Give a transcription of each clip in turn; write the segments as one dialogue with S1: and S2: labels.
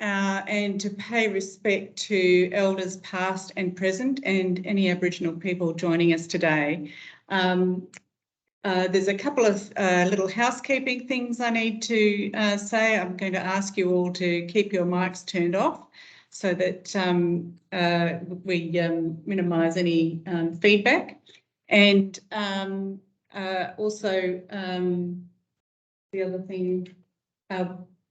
S1: and to pay respect to elders past and present and any Aboriginal people joining us today. There's a couple of little housekeeping things I need to say. I'm going to ask you all to keep your mics turned off so that we minimise any feedback. And also the other thing,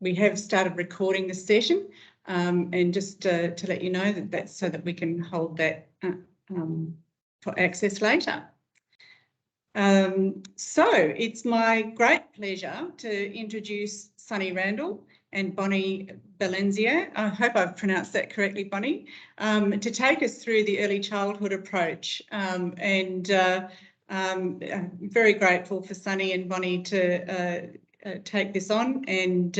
S1: we have started recording this session, and just to let you know that that's so that we can hold that for access later. So it's my great pleasure to introduce Sunny Randall and Bonnie Belenzia, I hope I've pronounced that correctly, Bonnie, to take us through the early childhood approach. I'm very grateful for Sunny and Bonnie to take this on, and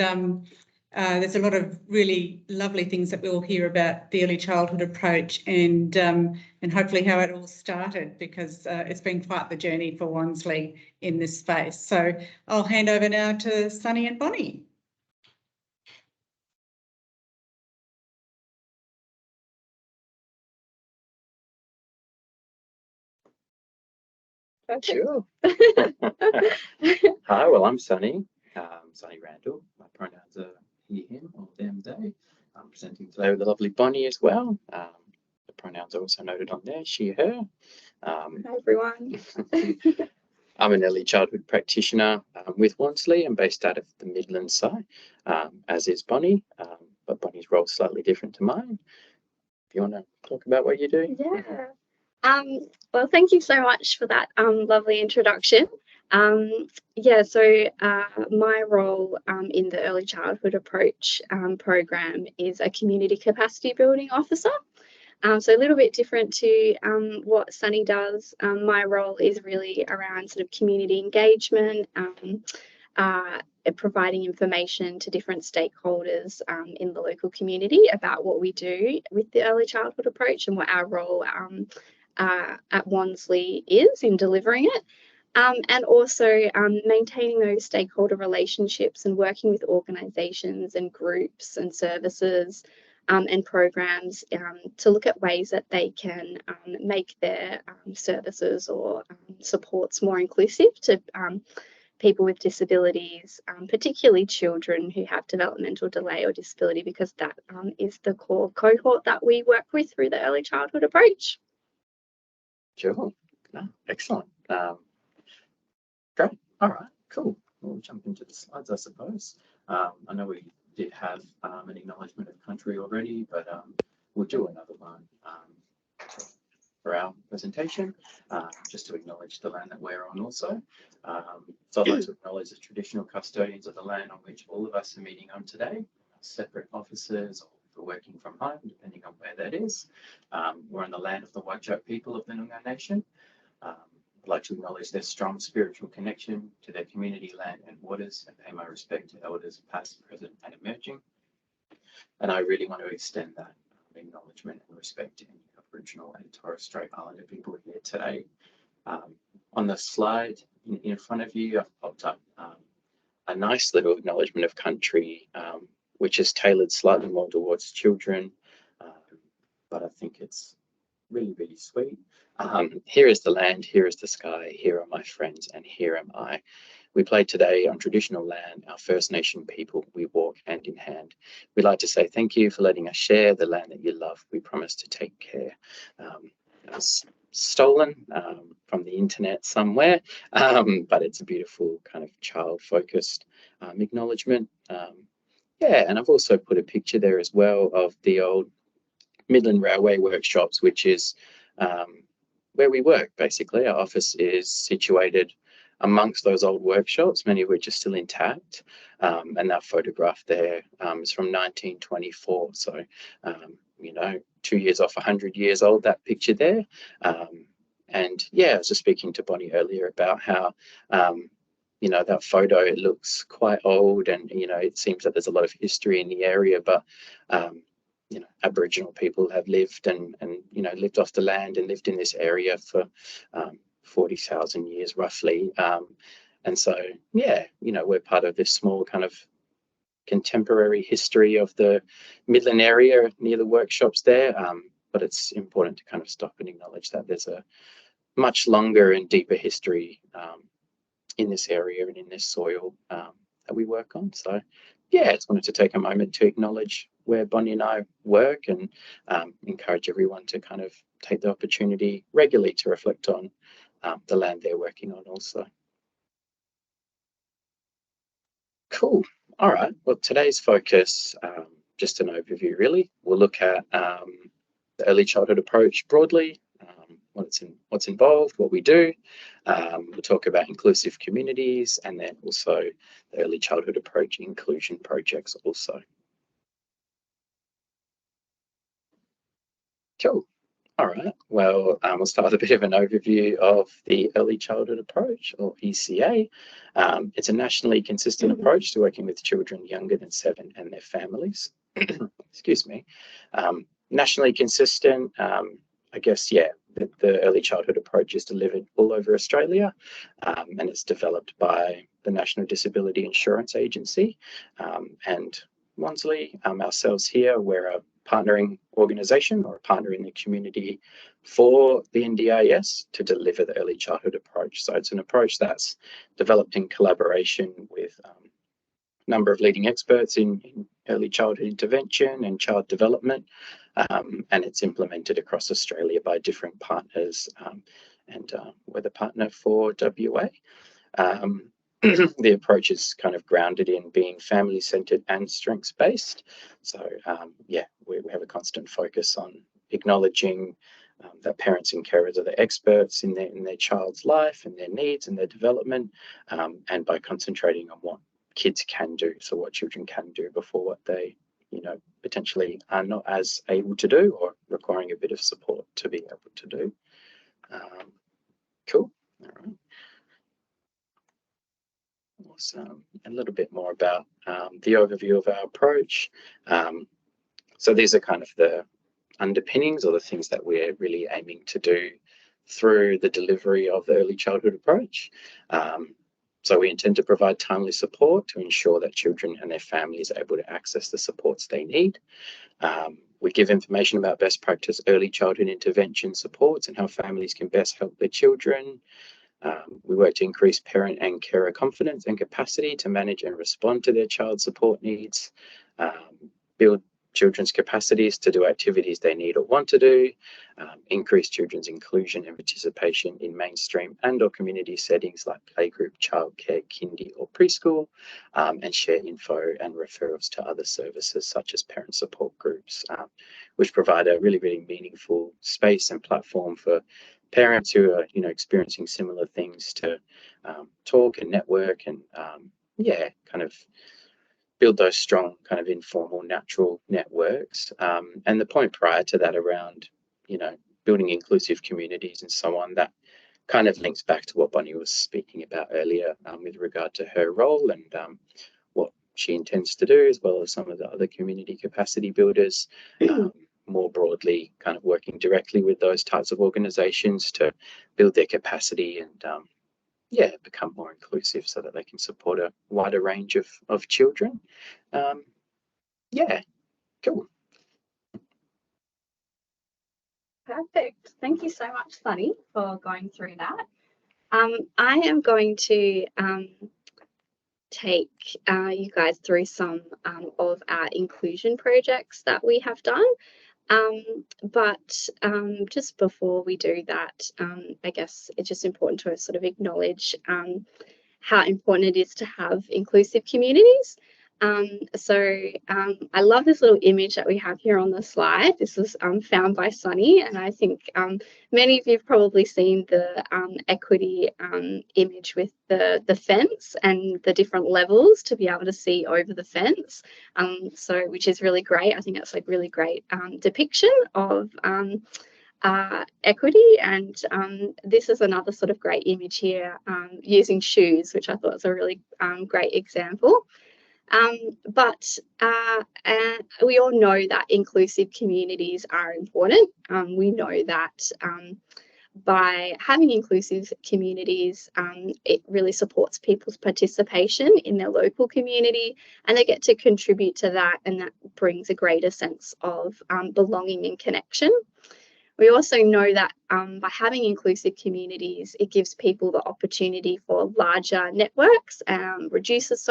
S1: there's a lot of really lovely things that we'll hear about the early childhood approach and hopefully how it all started, because it's been quite the journey for Wansley in this space. So I'll hand over now to Sunny and Bonnie.
S2: Sure. Hi, well, I'm Sunny, Sunny Randall. My pronouns are he, him, or them, they. I'm presenting today with the lovely Bonnie as well. The pronouns are also noted on there, she, her.
S3: Hi, everyone.
S2: I'm an early childhood practitioner with Wansley. I'm based out of the Midlands side, as is Bonnie, but Bonnie's role is slightly different to mine. If you want to talk about what you do.
S3: Yeah. Well, thank you so much for that lovely introduction. Yeah, so my role in the Early Childhood Approach program is a community capacity building officer. So a little bit different to what Sunny does. My role is really around sort of community engagement, providing information to different stakeholders in the local community about what we do with the Early Childhood Approach and what our role at Wansley is in delivering it, and also maintaining those stakeholder relationships and working with organisations and groups and services and programs to look at ways that they can make their services or supports more inclusive to people with disabilities, particularly children who have developmental delay or disability, because that is the core cohort that we work with through the Early Childhood Approach.
S2: Sure. No, excellent. Great. All right. Cool. We'll jump into the slides, I suppose. I know we did have an acknowledgement of country already, but we'll do another one for our presentation, just to acknowledge the land that we're on also. So I'd like to acknowledge the traditional custodians of the land on which all of us are meeting on today, separate offices, or for working from home, depending on where that is. We're on the land of the Whadjuk people of the Noongar Nation. I'd like to acknowledge their strong spiritual connection to their community, land and waters, and pay my respect to elders past, present and emerging. And I really want to extend that acknowledgement and respect to any Aboriginal and Torres Strait Islander people here today. On the slide in front of you, I've popped up a nice little acknowledgement of country, which is tailored slightly more towards children, but I think it's really, really sweet. Here is the land, here is the sky, here are my friends, and here am I. We play today on traditional land, our First Nation people, we walk hand in hand. We'd like to say thank you for letting us share the land that you love. We promise to take care. It was stolen from the internet somewhere, but it's a beautiful kind of child-focused acknowledgement. Yeah, and I've also put a picture there as well of the old Midland Railway Workshops, which is where we work, basically. Our office is situated amongst those old workshops, many of which are still intact. And that photograph there is from 1924. So, you know, 2 years off 100 years old, that picture there. And yeah, I was just speaking to Bonnie earlier about how, you know, that photo, it looks quite old and, you know, it seems that there's a lot of history in the area, but you know, Aboriginal people have lived and you know, lived off the land and lived in this area for 40,000 years roughly. And so, yeah, you know, we're part of this small kind of contemporary history of the Midland area near the workshops there. But it's important to kind of stop and acknowledge that there's a much longer and deeper history in this area and in this soil that we work on. So yeah, I just wanted to take a moment to acknowledge where Bonnie and I work, and encourage everyone to kind of take the opportunity regularly to reflect on the land they're working on also. Cool. All right. Well, today's focus, just an overview really. We'll look at the early childhood approach broadly, what's involved, what we do. We'll talk about inclusive communities, and then also the early childhood approach inclusion projects also. Cool. All right. Well, we'll start with a bit of an overview of the early childhood approach, or ECA. It's a nationally consistent approach to working with children younger than 7 and their families. Excuse me. Nationally consistent, I guess, yeah, the early childhood approach is delivered all over Australia, and it's developed by the National Disability Insurance Agency. And Wansley, ourselves here, we're a partnering organisation or a partner in the community for the NDIS to deliver the early childhood approach. So it's an approach that's developed in collaboration with a number of leading experts in early childhood intervention and child development, and it's implemented across Australia by different partners, and we're the partner for WA. The approach is kind of grounded in being family-centred and strengths-based. So yeah, we have a constant focus on acknowledging that parents and carers are the experts in their child's life and their needs and their development, and by concentrating on what kids can do, so what children can do before what they, potentially are not as able to do, or requiring a bit of support to be able to do. Cool. All right. Awesome. A little bit more about the overview of our approach. So these are kind of the underpinnings, or the things that we're really aiming to do through the delivery of the early childhood approach. So we intend to provide timely support to ensure that children and their families are able to access the supports they need. We give information about best practice early childhood intervention supports and how families can best help their children. We work to increase parent and carer confidence and capacity to manage and respond to their child's support needs, build children's capacities to do activities they need or want to do, increase children's inclusion and participation in mainstream and or community settings like playgroup, childcare, kindy or preschool, and share info and referrals to other services such as parent support groups, which provide a really, really meaningful space and platform for parents who are, experiencing similar things to talk and network and, yeah, kind of build those strong kind of informal, natural networks. And the point prior to that around, building inclusive communities and so on, that kind of links back to what Bonnie was speaking about earlier, with regard to her role and what she intends to do, as well as some of the other community capacity builders. More broadly, kind of working directly with those types of organisations to build their capacity and yeah, become more inclusive so that they can support a wider range of children. Yeah, cool.
S3: Perfect. Thank you so much, Sunny, for going through that. I am going to take you guys through some of our inclusion projects that we have done. But just before we do that, I guess it's just important to sort of acknowledge how important it is to have inclusive communities. I love this little image that we have here on the slide. This was found by Sunny, and I think many of you have probably seen the equity image with the fence and the different levels to be able to see over the fence. Which is really great. I think that's like really great depiction of equity, and this is another sort of great image here using shoes, which I thought was a really great example. But we all know that inclusive communities are important. We know that by having inclusive communities, it really supports people's participation in their local community, and they get to contribute to that, and that brings a greater sense of belonging and connection. We also know that by having inclusive communities, it gives people the opportunity for larger networks, reduces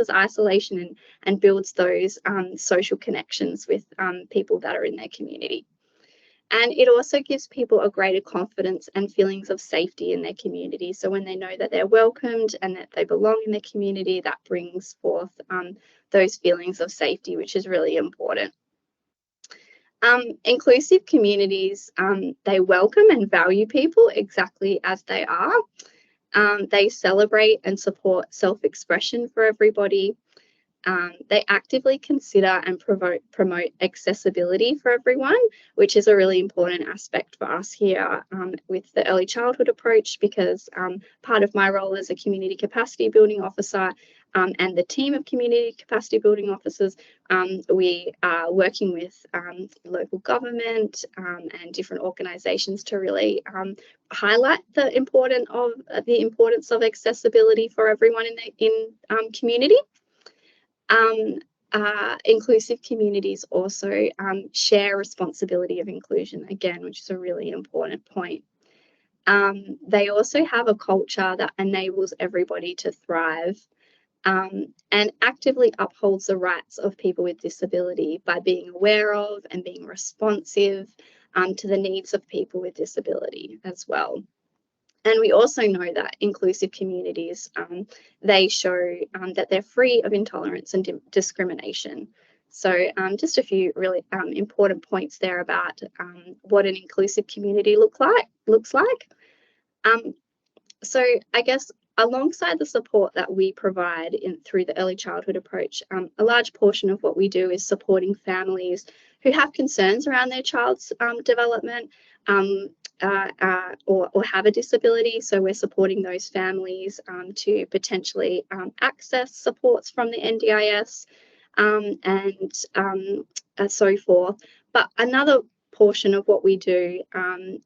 S3: isolation, and builds those social connections with people that are in their community. And it also gives people a greater confidence and feelings of safety in their community. So when they know that they're welcomed and that they belong in their community, that brings forth those feelings of safety, which is really important. Inclusive communities, they welcome and value people exactly as they are. They celebrate and support self-expression for everybody. They actively consider and promote accessibility for everyone, which is a really important aspect for us here with the early childhood approach, because part of my role as a community capacity building officer and the team of community capacity building officers, we are working with local government and different organisations to really highlight the importance of accessibility for everyone in community. Inclusive communities also share responsibility of inclusion, again, which is a really important point. They also have a culture that enables everybody to thrive and actively upholds the rights of people with disability by being aware of and being responsive to the needs of people with disability as well. And we also know that inclusive communities, they show that they're free of intolerance and discrimination. So just a few really important points there about what an inclusive community looks like. So I guess alongside the support that we provide through the early childhood approach, a large portion of what we do is supporting families who have concerns around their child's development or have a disability. So we're supporting those families to potentially access supports from the NDIS and so forth. But another portion of what we do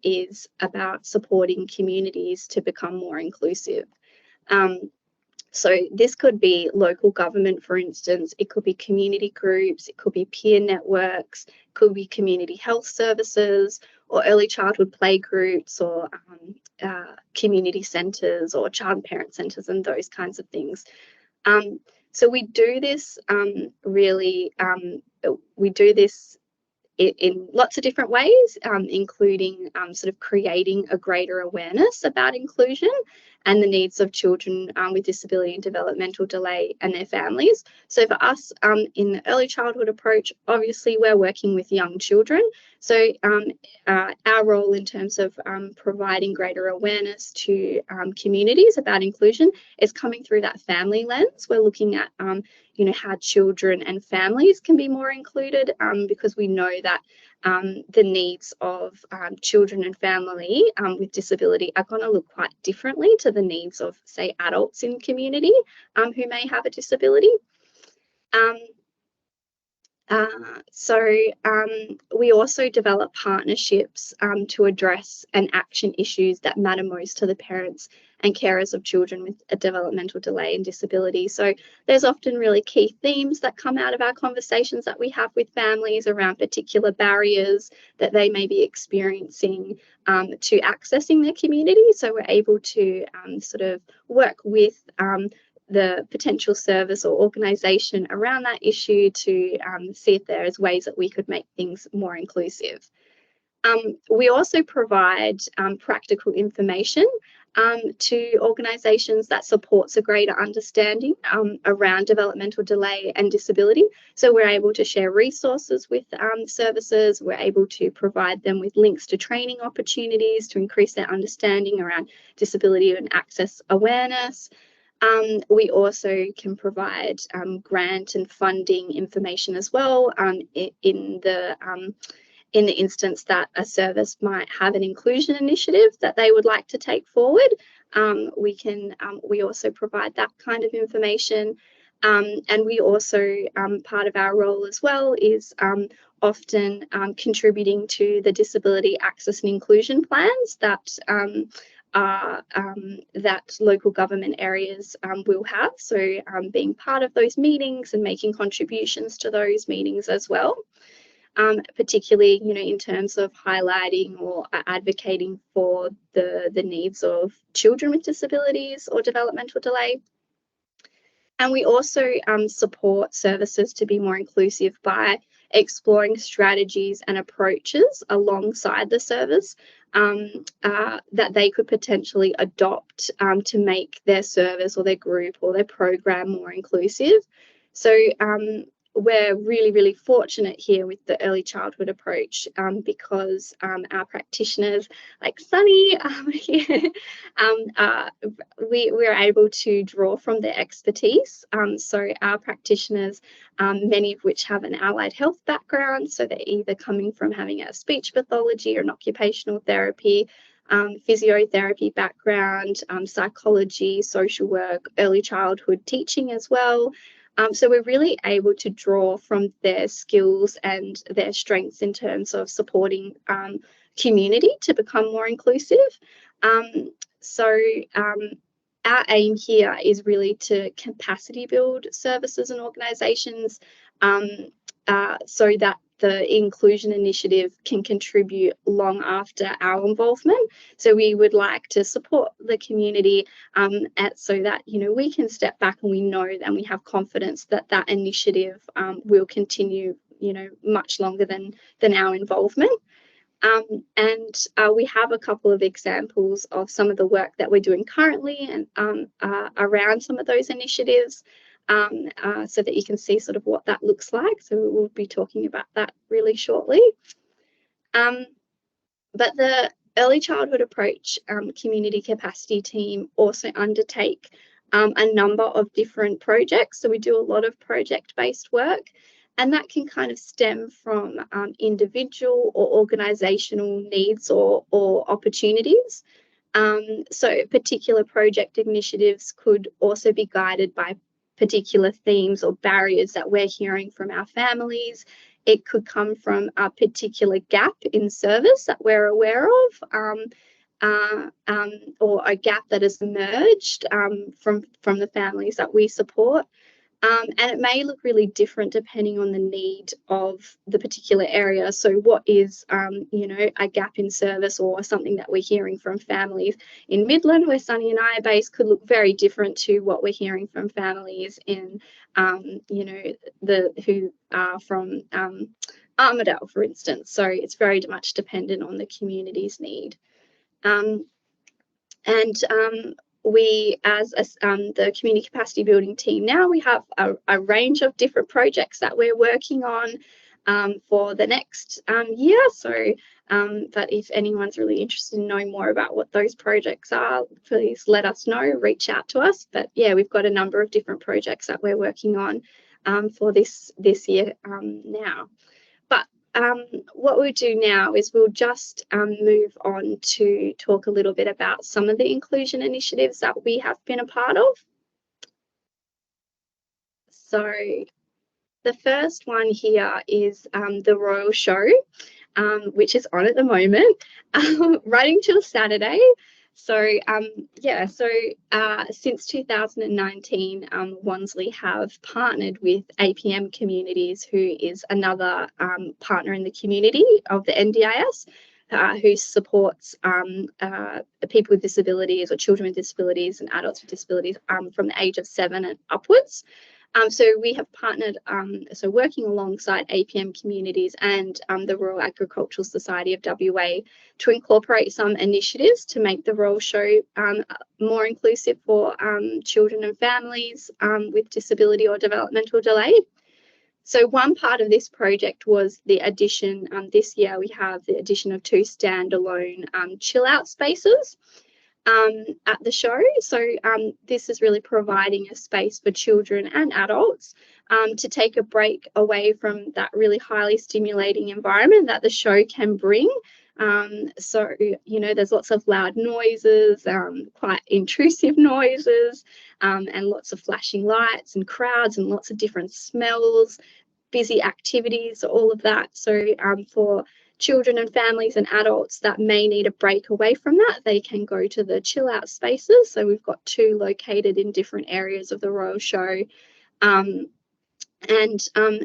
S3: is about supporting communities to become more inclusive. So this could be local government, for instance, it could be community groups, it could be peer networks, it could be community health services or early childhood play groups or community centres or child and parent centres and those kinds of things. So we do this we do this in lots of different ways, including sort of creating a greater awareness about inclusion and the needs of children with disability and developmental delay and their families. So for us in the early childhood approach, obviously we're working with young children. So our role in terms of providing greater awareness to communities about inclusion is coming through that family lens. We're looking at how children and families can be more included because we know that the needs of children and family with disability are going to look quite differently to the needs of, say, adults in community who may have a disability. We also develop partnerships to address and action issues that matter most to the parents and carers of children with a developmental delay and disability. So there's often really key themes that come out of our conversations that we have with families around particular barriers that they may be experiencing to accessing their community. So we're able to sort of work with the potential service or organisation around that issue to see if there is ways that we could make things more inclusive. We also provide practical information to organisations that supports a greater understanding around developmental delay and disability. So we're able to share resources with services. We're able to provide them with links to training opportunities to increase their understanding around disability and access awareness. We also can provide grant and funding information as well in the instance that a service might have an inclusion initiative that they would like to take forward. We also provide that kind of information. And we also, part of our role as well is often contributing to the disability access and inclusion plans that that local government areas will have. So being part of those meetings and making contributions to those meetings as well. Particularly, in terms of highlighting or advocating for the needs of children with disabilities or developmental delay. And we also support services to be more inclusive by exploring strategies and approaches alongside the service that they could potentially adopt to make their service or their group or their program more inclusive. So we're really, really fortunate here with the early childhood approach because our practitioners like Sunny here, we're able to draw from their expertise. So our practitioners, many of which have an allied health background, so they're either coming from having a speech pathology or an occupational therapy, physiotherapy background, psychology, social work, early childhood teaching as well. So we're really able to draw from their skills and their strengths in terms of supporting community to become more inclusive. So our aim here is really to capacity build services and organisations so that the inclusion initiative can contribute long after our involvement. So we would like to support the community so that we can step back and we know and we have confidence that that initiative will continue much longer than our involvement. And we have a couple of examples of some of the work that we're doing currently and around some of those initiatives. So that you can see sort of what that looks like. So we'll be talking about that really shortly. But the early childhood approach community capacity team also undertake a number of different projects. So we do a lot of project-based work, and that can kind of stem from individual or organisational needs or opportunities. So particular project initiatives could also be guided by particular themes or barriers that we're hearing from our families. It could come from a particular gap in service that we're aware of, or a gap that has emerged from the families that we support. And it may look really different depending on the need of the particular area. So what is, a gap in service or something that we're hearing from families in Midland, where Sunny and I are based, could look very different to what we're hearing from families in, who are from Armidale, for instance. So it's very much dependent on the community's need. We, as the community capacity building team now, we have a range of different projects that we're working on for the next year. So, but if anyone's really interested in knowing more about what those projects are, please let us know, reach out to us. But yeah, we've got a number of different projects that we're working on for this year now. What we'll do now is we'll just move on to talk a little bit about some of the inclusion initiatives that we have been a part of. So the first one here is the Royal Show, which is on at the moment, running till Saturday. So since 2019, Wansley have partnered with APM Communities, who is another partner in the community of the NDIS, who supports people with disabilities or children with disabilities and adults with disabilities from the age of 7 and upwards. So we have partnered, working alongside APM Communities and the Royal Agricultural Society of WA to incorporate some initiatives to make the Royal Show more inclusive for children and families with disability or developmental delay. So one part of this project was the addition, this year we have the addition of 2 standalone chill out spaces at the show. So this is really providing a space for children and adults to take a break away from that really highly stimulating environment that the show can bring. So, there's lots of loud noises, quite intrusive noises, and lots of flashing lights and crowds and lots of different smells. busy activities, all of that. So for children and families and adults that may need a break away from that, they can go to the chill out spaces. So we've got 2 located in different areas of the Royal Show, and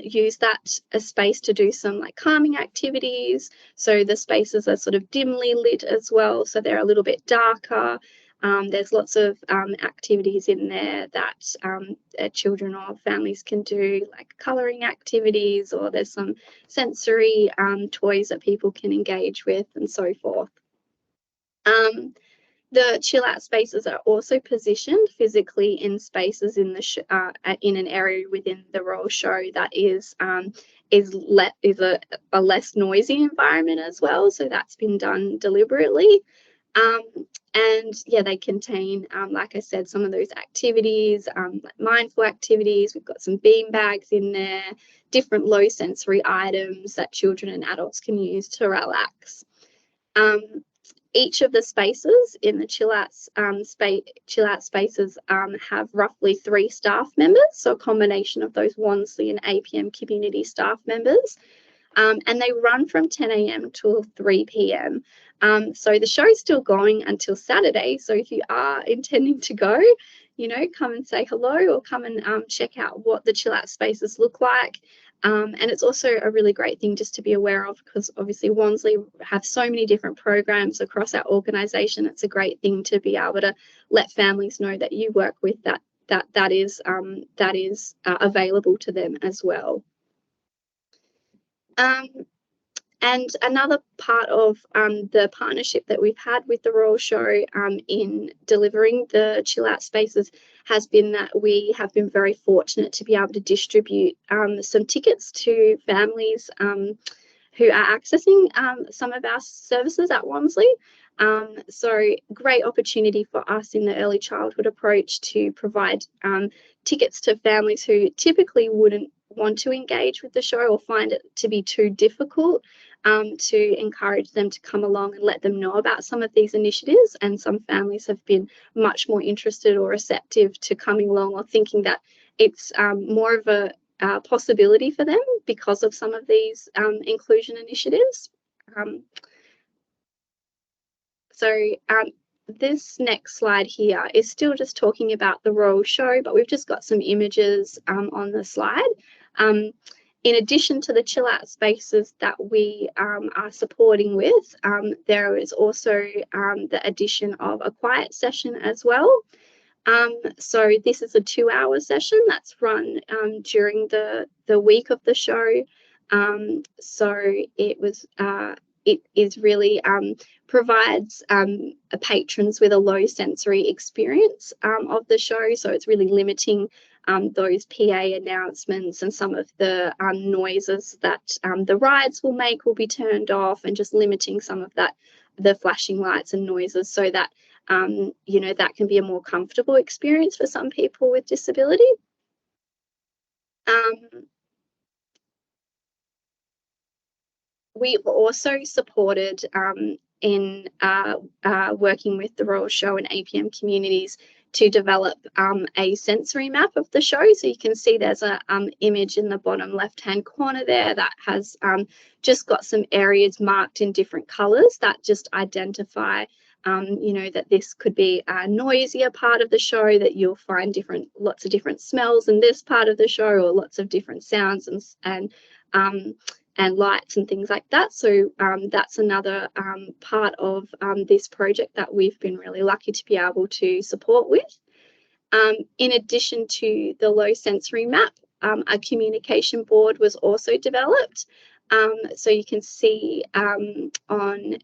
S3: use that as space to do some like calming activities. So the spaces are sort of dimly lit as well, so they're a little bit darker. There's lots of activities in there that children or families can do, like colouring activities, or there's some sensory toys that people can engage with and so forth. The chill out spaces are also positioned physically in spaces in the in an area within the Royal Show that is a less noisy environment as well. So that's been done deliberately. And yeah, they contain, like I said, some of those activities, like mindful activities. We've got some bean bags in there, different low sensory items that children and adults can use to relax. Each of the spaces in the chill out spaces have roughly 3 staff members, so a combination of those Wansley and APM community staff members. And they run from 10 a.m. till 3 p.m. So the show's still going until Saturday. So if you are intending to go, you know, come and say hello, or come and check out what the chill out spaces look like. And it's also a really great thing just to be aware of, because obviously Wansley have so many different programs across our organisation. It's a great thing to be able to let families know that you work with that is available to them as well. And another part of the partnership that we've had with the Royal Show in delivering the chill out spaces has been that we have been very fortunate to be able to distribute some tickets to families who are accessing some of our services at Wansley. So great opportunity for us in the early childhood approach to provide tickets to families who typically wouldn't want to engage with the show or find it to be too difficult, to encourage them to come along and let them know about some of these initiatives. And some families have been much more interested or receptive to coming along, or thinking that it's more of a possibility for them because of some of these inclusion initiatives. This next slide here is still just talking about the Royal Show, but we've just got some images on the slide. In addition to the chill out spaces that we are supporting with, there is also the addition of a quiet session as well. So this is a 2-hour session that's run during the week of the show. So it is really provides patrons with a low sensory experience of the show. So it's really limiting those PA announcements, and some of the noises that the rides will make will be turned off, and just limiting some of the flashing lights and noises, so that you know, that can be a more comfortable experience for some people with disability. We also supported in working with the Royal Show and APM communities to develop a sensory map of the show. So you can see there's a image in the bottom left-hand corner there that has just got some areas marked in different colours that just identify you know, that this could be a noisier part of the show, that you'll find lots of different smells in this part of the show, or lots of different sounds and lights and things like that. So that's another part of this project that we've been really lucky to be able to support with. In addition to the low sensory map, a communication board was also developed. So you can see on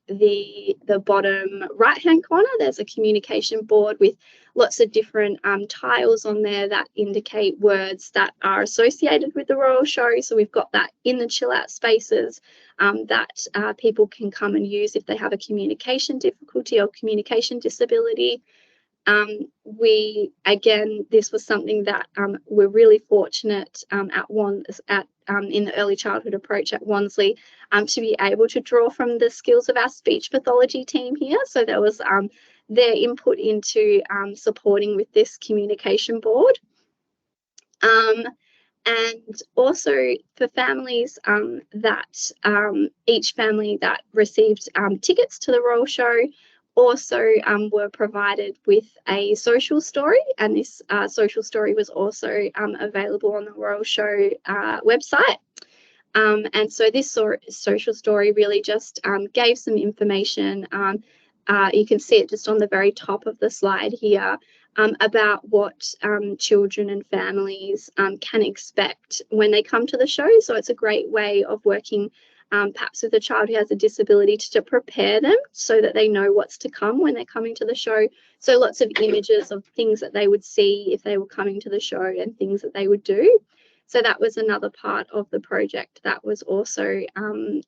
S3: the bottom right-hand corner, there's a communication board with lots of different tiles on there that indicate words that are associated with the Royal Show. So we've got that in the chill out spaces that people can come and use if they have a communication difficulty or communication disability. This was something that we're really fortunate in the early childhood approach at Wansley to be able to draw from the skills of our speech pathology team here. So there was their input into supporting with this communication board. And also for families that each family that received tickets to the Royal Show also were provided with a social story, and this social story was also available on the Royal Show website. And so this social story really just gave some information. You can see it just on the very top of the slide here, about what children and families can expect when they come to the show. So it's a great way of working perhaps with a child who has a disability to prepare them so that they know what's to come when they're coming to the show. So lots of images of things that they would see if they were coming to the show and things that they would do. So that was another part of the project that was also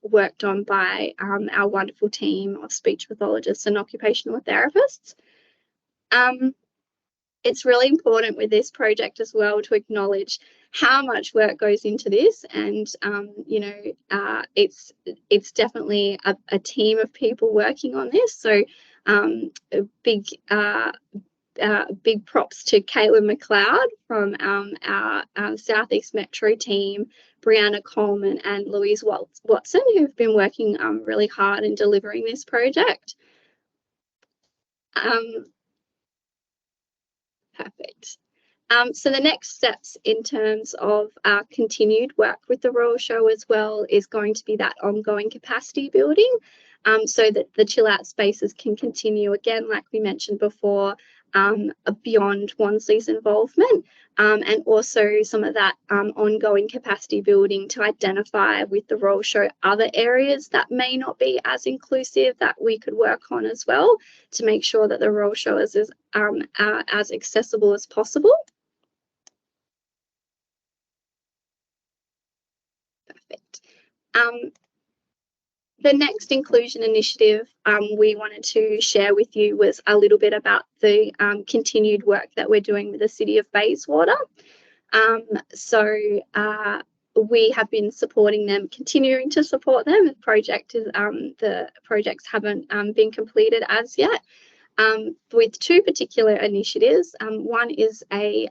S3: worked on by our wonderful team of speech pathologists and occupational therapists. It's really important with this project as well to acknowledge how much work goes into this, and you know, it's definitely a team of people working on this. So big props to Kayla McLeod from our Southeast Metro team, Brianna Coleman and Louise Watson, who've been working really hard in delivering this project. Perfect. So the next steps in terms of our continued work with the Royal Show as well is going to be that ongoing capacity building, so that the chill out spaces can continue, again, like we mentioned before, beyond Wansley's involvement, and also some of that ongoing capacity building to identify with the Royal Show other areas that may not be as inclusive that we could work on as well, to make sure that the Royal Show is as accessible as possible. Perfect. The next inclusion initiative we wanted to share with you was a little bit about the continued work that we're doing with the City of Bayswater. We have been supporting them, continuing to support them. The projects haven't been completed as yet. With two particular initiatives. One is a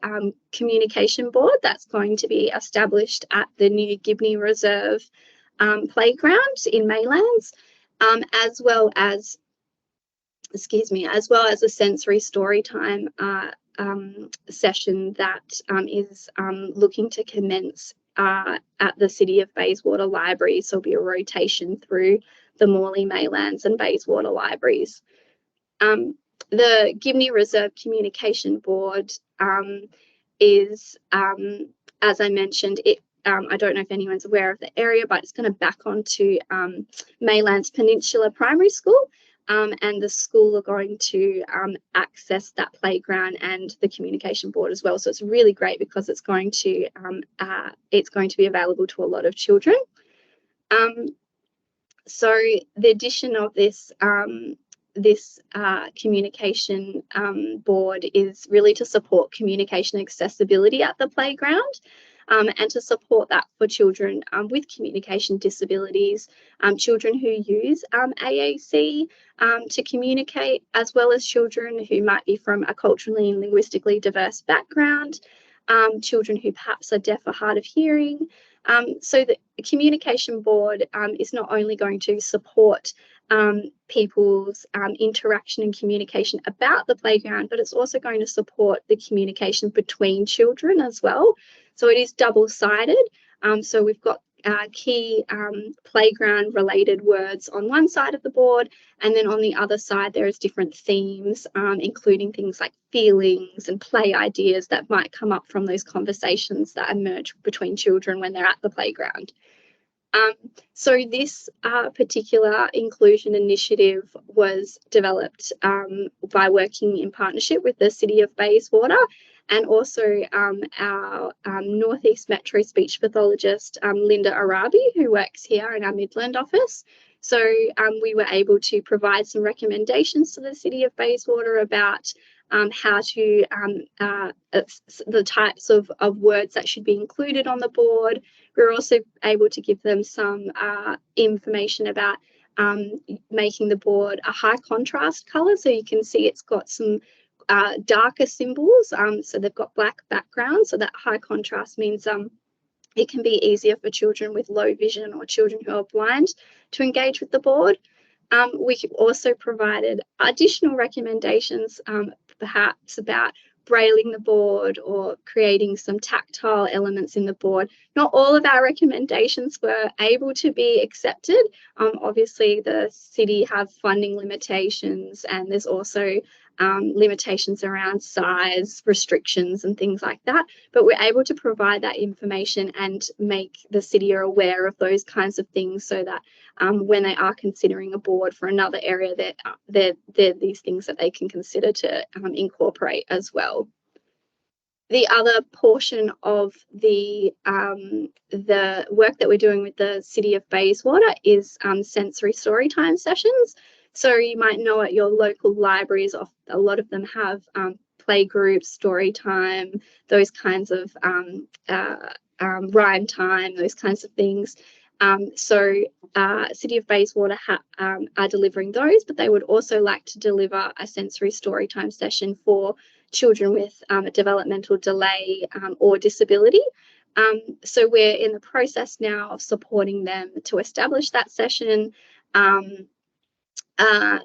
S3: communication board that's going to be established at the new Gibney Reserve playground in Maylands, as well as a sensory story time session that is looking to commence at the City of Bayswater Library. So it'll be a rotation through the Morley, Maylands and Bayswater libraries. The Gibney Reserve Communication Board is, as I mentioned, I don't know if anyone's aware of the area, but it's going to back onto Maylands Peninsula Primary School, and the school are going to access that playground and the communication board as well. So it's really great because it's going to be available to a lot of children. So the addition of this communication board is really to support communication accessibility at the playground, and to support that for children with communication disabilities, children who use AAC to communicate, as well as children who might be from a culturally and linguistically diverse background, children who perhaps are deaf or hard of hearing. So the communication board is not only going to support people's interaction and communication about the playground, but it's also going to support the communication between children as well. So it is double-sided. So we've got key playground related words on one side of the board, and then on the other side there's different themes, including things like feelings and play ideas that might come up from those conversations that emerge between children when they're at the playground. So this particular inclusion initiative was developed by working in partnership with the City of Bayswater, and also our Northeast Metro speech pathologist, Linda Arabi, who works here in our Midland office. So we were able to provide some recommendations to the City of Bayswater about how to, the types of words that should be included on the board. We were also able to give them some information about making the board a high contrast colour. So you can see it's got some darker symbols. So they've got black background. So that high contrast means it can be easier for children with low vision or children who are blind to engage with the board. We also provided additional recommendations, perhaps about brailing the board or creating some tactile elements in the board. Not all of our recommendations were able to be accepted. Obviously, the city have funding limitations, and there's also limitations around size restrictions and things like that, but we're able to provide that information and make the city aware of those kinds of things, so that when they are considering a board for another area, they're these things that they can consider to incorporate as well. The other portion of the work that we're doing with the City of Bayswater is sensory storytime sessions. So you might know at your local libraries, a lot of them have play groups, story time, those kinds of rhyme time, those kinds of things. City of Bayswater are delivering those, but they would also like to deliver a sensory storytime session for children with a developmental delay or disability. So we're in the process now of supporting them to establish that session.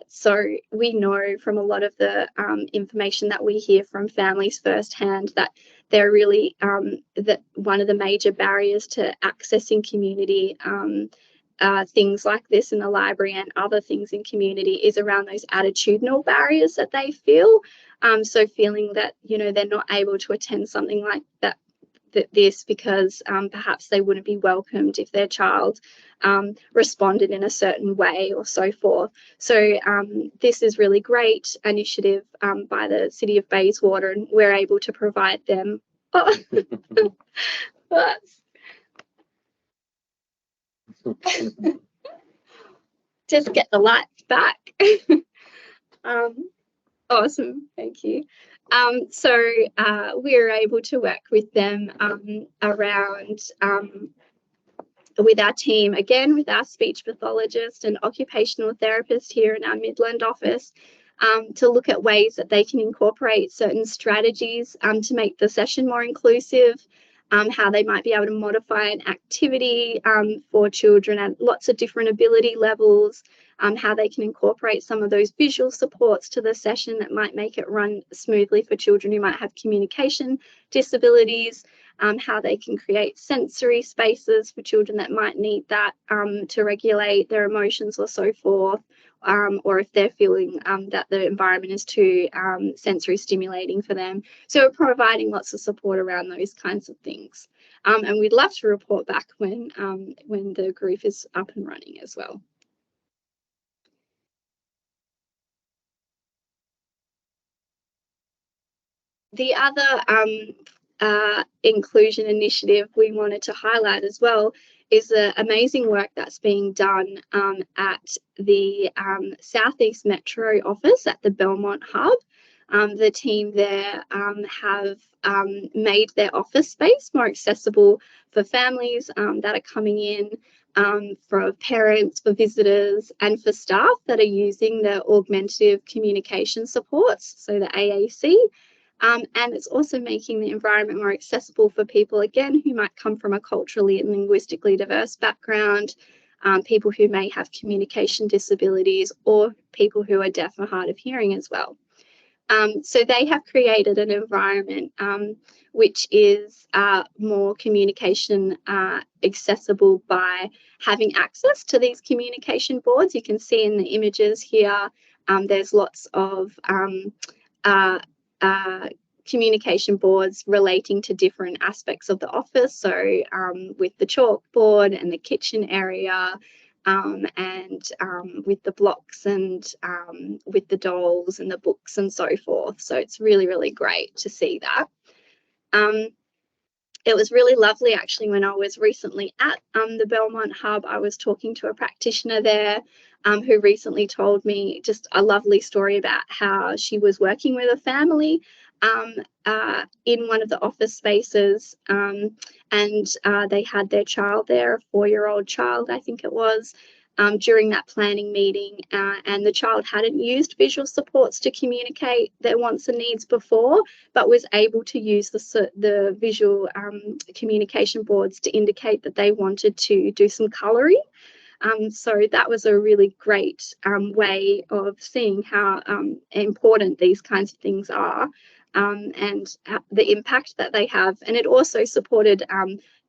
S3: So we know from a lot of the information that we hear from families firsthand that they're really that one of the major barriers to accessing community things like this in the library and other things in community is around those attitudinal barriers that they feel. So feeling that, you know, they're not able to attend something like this because perhaps they wouldn't be welcomed if their child responded in a certain way or so forth. So this is really great initiative by the City of Bayswater, and we're able to provide them. Just get the lights back. Awesome, thank you. So we're able to work with them around with our team, again with our speech pathologist and occupational therapist here in our Midland office, to look at ways that they can incorporate certain strategies to make the session more inclusive, how they might be able to modify an activity for children at lots of different ability levels, how they can incorporate some of those visual supports to the session that might make it run smoothly for children who might have communication disabilities, how they can create sensory spaces for children that might need that to regulate their emotions or so forth, or if they're feeling that the environment is too sensory stimulating for them. So we're providing lots of support around those kinds of things. And we'd love to report back when the group is up and running as well. The other inclusion initiative we wanted to highlight as well is the amazing work that's being done at the Southeast Metro office at the Belmont Hub. The team there have made their office space more accessible for families that are coming in, for parents, for visitors, and for staff that are using the augmentative communication supports, so the AAC. And it's also making the environment more accessible for people, again, who might come from a culturally and linguistically diverse background, people who may have communication disabilities, or people who are deaf or hard of hearing as well. So they have created an environment which is more communication accessible by having access to these communication boards. You can see in the images here, there's lots of communication boards relating to different aspects of the office. So with the chalkboard and the kitchen area, and with the blocks and with the dolls and the books and so forth. So it's really, really great to see that. It was really lovely actually when I was recently at the Belmont Hub. I was talking to a practitioner there who recently told me just a lovely story about how she was working with a family in one of the office spaces, and they had their child there, a 4-year-old child, I think it was, during that planning meeting, and the child hadn't used visual supports to communicate their wants and needs before, but was able to use the visual communication boards to indicate that they wanted to do some colouring. So that was a really great way of seeing how important these kinds of things are, and the impact that they have. And it also supported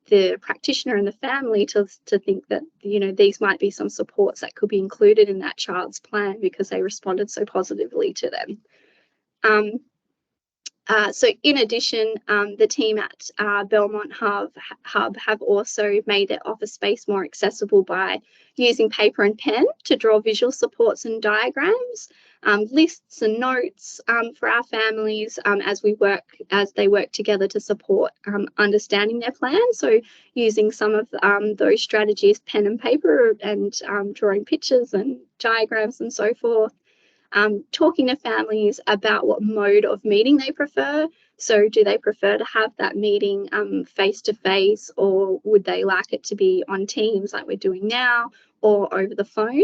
S3: the practitioner and the family to think that, you know, these might be some supports that could be included in that child's plan because they responded so positively to them. So in addition, the team at Belmont Hub have also made their office space more accessible by using paper and pen to draw visual supports and diagrams, lists and notes for our families as they work together to support understanding their plan. So using some of those strategies, pen and paper, and drawing pictures and diagrams and so forth. Talking to families about what mode of meeting they prefer. So do they prefer to have that meeting face-to-face, or would they like it to be on Teams like we're doing now, or over the phone?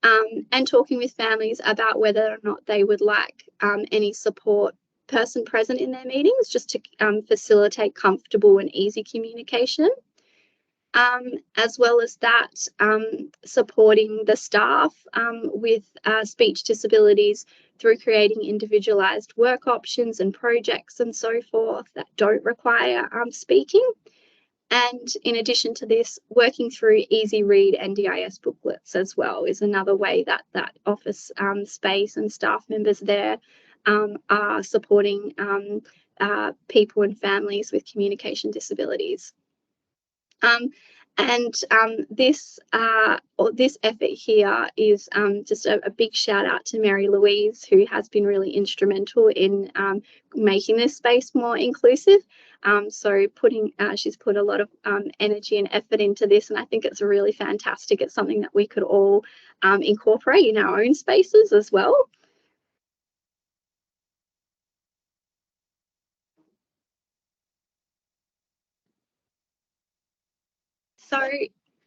S3: And talking with families about whether or not they would like any support person present in their meetings, just to facilitate comfortable and easy communication. As well as that, supporting the staff with speech disabilities through creating individualised work options and projects and so forth that don't require speaking. And in addition to this, working through easy read NDIS booklets as well is another way that office space and staff members there are supporting people and families with communication disabilities. This effort here is just a big shout out to Mary Louise, who has been really instrumental in making this space more inclusive. So she's put a lot of energy and effort into this, and I think it's really fantastic. It's something that we could all incorporate in our own spaces as well. So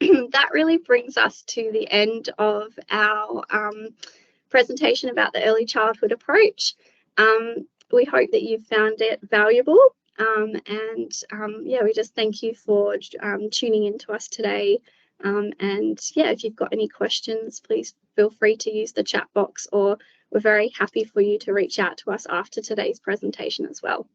S3: that really brings us to the end of our presentation about the early childhood approach. We hope that you've found it valuable, and we just thank you for tuning in to us today. And yeah, if you've got any questions, please feel free to use the chat box, or we're very happy for you to reach out to us after today's presentation as well.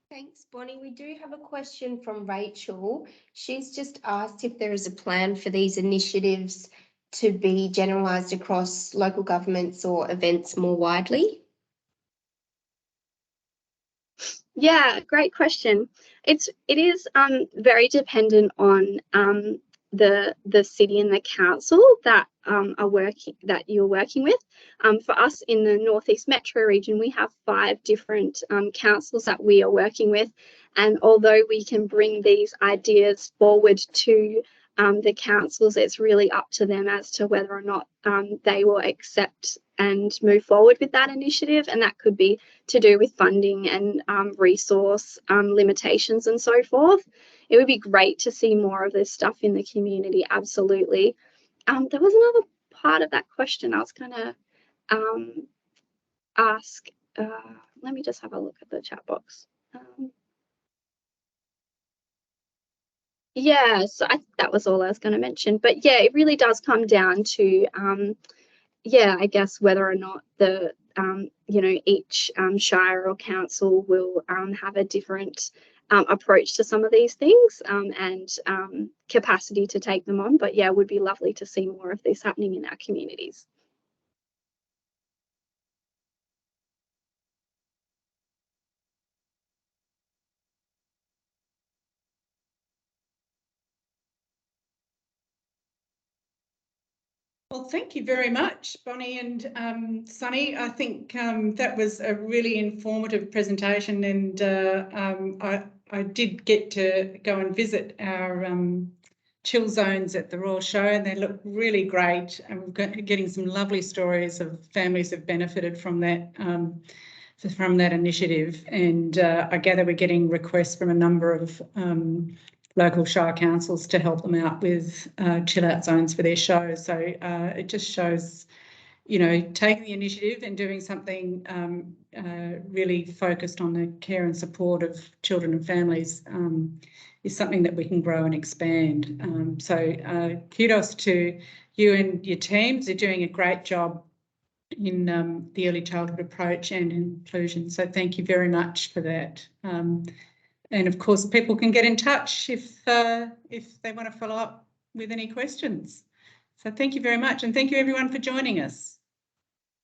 S4: Thanks, Bonnie. We do have a question from Rachel. She's just asked if there is a plan for these initiatives to be generalised across local governments or events more widely.
S3: Yeah, great question. It is very dependent on the city and the council that you're working with. For us in the Northeast Metro region, we have 5 different councils that we are working with, and although we can bring these ideas forward to the councils, it's really up to them as to whether or not they will accept and move forward with that initiative, and that could be to do with funding and resource limitations and so forth. It would be great to see more of this stuff in the community, absolutely. There was another part of that question I was going to ask. Let me just have a look at the chat box. Yeah, so I think that was all I was going to mention. But yeah, it really does come down to, I guess whether or not the, each shire or council will have a different approach to some of these things and capacity to take them on. But yeah, it would be lovely to see more of this happening in our communities.
S1: Well, thank you very much, Bonnie and Sunny. I think that was a really informative presentation, and I did get to go and visit our chill zones at the Royal Show, and they look really great, and we're getting some lovely stories of families who've benefited from that initiative. And I gather we're getting requests from a number of local shire councils to help them out with chill out zones for their shows. So it just shows, you know, taking the initiative and doing something really focused on the care and support of children and families is something that we can grow and expand. So kudos to you and your teams. You're doing a great job in the early childhood approach and inclusion. So thank you very much for that. And of course, people can get in touch if they want to follow up with any questions. So thank you very much, and thank you everyone for joining us.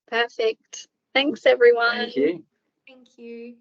S3: Perfect. Thanks, everyone.
S2: Thank you.
S4: Thank you.